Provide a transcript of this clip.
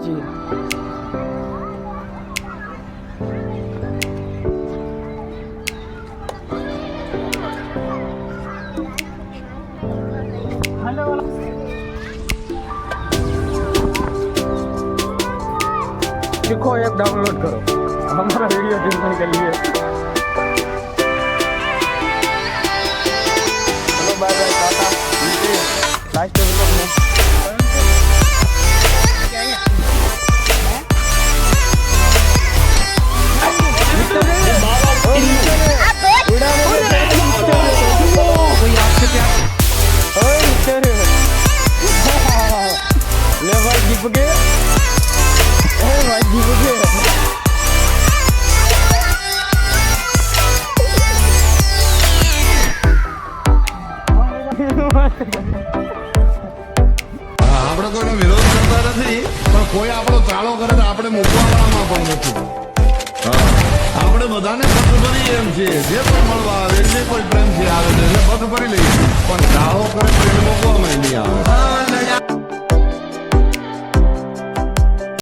છીએ. सीखो app download करो, हमारा वीडियो देखने के लिए. चलो bye bye, ta ta. Last vlog में આપણે કોઈનો વિરોધ કરતા નથી, પણ કોઈ આપણો ચાલો કરે તો આપણે મૂકવાવાળામાં પણ નથી. આપણે બધાને પથ ભરી એમ છે, જે પણ મળવા આવે જે કોઈ પ્રેમથી આવે છે એટલે પથ ભરી લઈએ, પણ ચાલો કરે